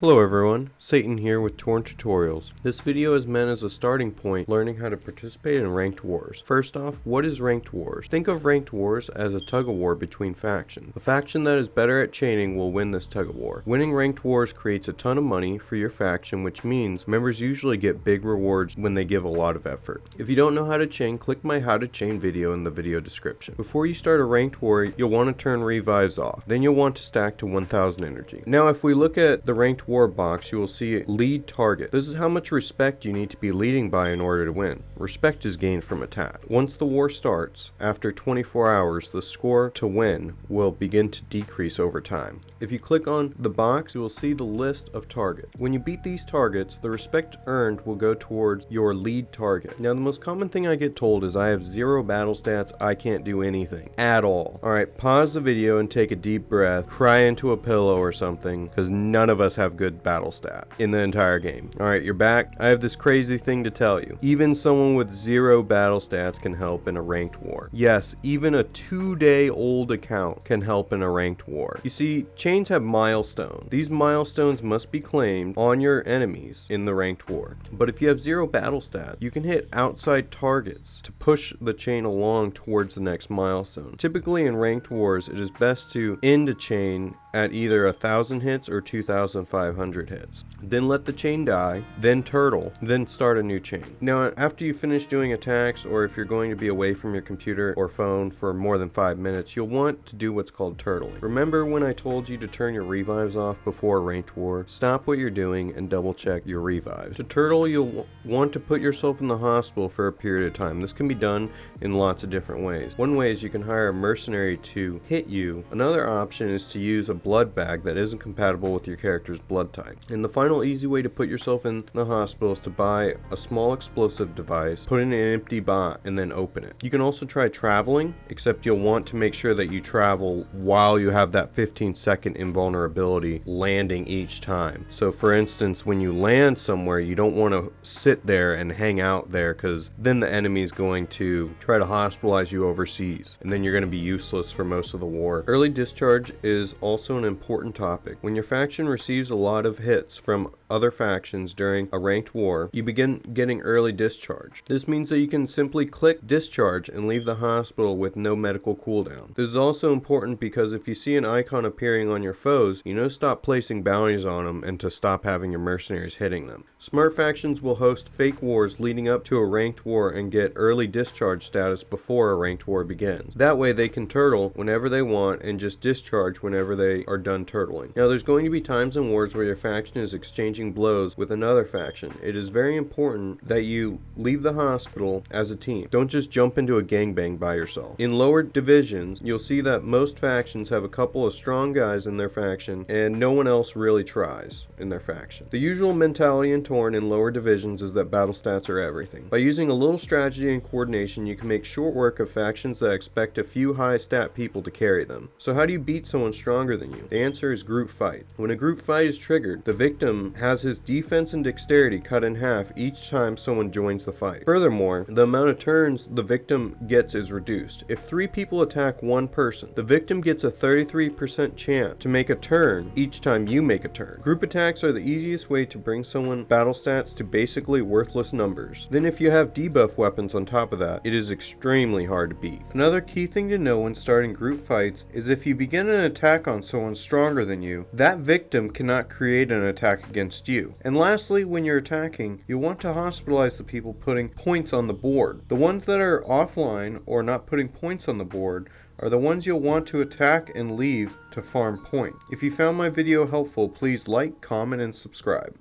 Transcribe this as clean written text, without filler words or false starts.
Hello everyone, Satan here with Torn Tutorials. This video is meant as a starting point learning how to participate in ranked wars. First off, what is ranked wars? Think of ranked wars as a tug-of-war between factions. The faction that is better at chaining will win this tug-of-war. Winning ranked wars creates a ton of money for your faction, which means members usually get big rewards when they give a lot of effort. If you don't know how to chain, click my how to chain video in the video description. Before you start a ranked war, you'll want to turn revives off. Then you'll want to stack to 1000 energy. Now if we look at the ranked war box, you will see lead target. This is how much respect you need to be leading by in order to win. Respect is gained from attack. Once the war starts, after 24 hours, the score to win will begin to decrease over time. If you click on the box, you will see the list of targets. When you beat these targets, the respect earned will go towards your lead target. Now the most common thing I get told is I have 0 battle stats, I can't do anything at all. Alright, pause the video and take a deep breath, cry into a pillow or something, because none of us have good battle stat in the entire game. Alright, you're back. I have this crazy thing to tell you. Even someone with 0 battle stats can help in a ranked war. Yes, even a 2-day-old account can help in a ranked war. You see, chains have milestones. These milestones must be claimed on your enemies in the ranked war. But if you have 0 battle stat, you can hit outside targets to push the chain along towards the next milestone. Typically in ranked wars, it is best to end a chain at either 1000 hits or 2500 hits. Then let the chain die, then turtle, then start a new chain. Now after you finish doing attacks, or if you're going to be away from your computer or phone for more than 5 minutes, you'll want to do what's called turtling. Remember when I told you to turn your revives off before a ranked war? Stop what you're doing and double check your revives. To turtle, you'll want to put yourself in the hospital for a period of time. This can be done in lots of different ways. One way is you can hire a mercenary to hit you. Another option is to use a blood bag that isn't compatible with your character's blood type. And the final easy way to put yourself in the hospital is to buy a small explosive device, put in an empty bot, and then open it. You can also try traveling, except you'll want to make sure that you travel while you have that 15-second invulnerability landing each time. So for instance, when you land somewhere, you don't want to sit there and hang out there, because then the enemy is going to try to hospitalize you overseas, and then you're going to be useless for most of the war. Early discharge is also an important topic. When your faction receives a lot of hits from other factions during a ranked war, you begin getting early discharge. This means that you can simply click discharge and leave the hospital with no medical cooldown. This is also important because if you see an icon appearing on your foes, you know to stop placing bounties on them and to stop having your mercenaries hitting them. Smart factions will host fake wars leading up to a ranked war and get early discharge status before a ranked war begins. That way they can turtle whenever they want and just discharge whenever they are done turtling. Now there's going to be times in wars where your faction is exchanging blows with another faction. It is very important that you leave the hospital as a team. Don't just jump into a gangbang by yourself. In lower divisions, you'll see that most factions have a couple of strong guys in their faction and no one else really tries in their faction. The usual mentality in Torn in lower divisions is that battle stats are everything. By using a little strategy and coordination, you can make short work of factions that expect a few high stat people to carry them. So how do you beat someone stronger than you? The answer is group fight. When a group fight is triggered, the victim has his defense and dexterity cut in half each time someone joins the fight. Furthermore, the amount of turns the victim gets is reduced. If 3 people attack one person, the victim gets a 33% chance to make a turn each time you make a turn. Group attacks are the easiest way to bring someone battle stats to basically worthless numbers. Then if you have debuff weapons on top of that, it is extremely hard to beat. Another key thing to know when starting group fights is if you begin an attack on someone stronger than you, that victim cannot create an attack against you. And lastly, when you're attacking, you want to hospitalize the people putting points on the board. The ones that are offline or not putting points on the board are the ones you'll want to attack and leave to farm points. If you found my video helpful, please like, comment, and subscribe.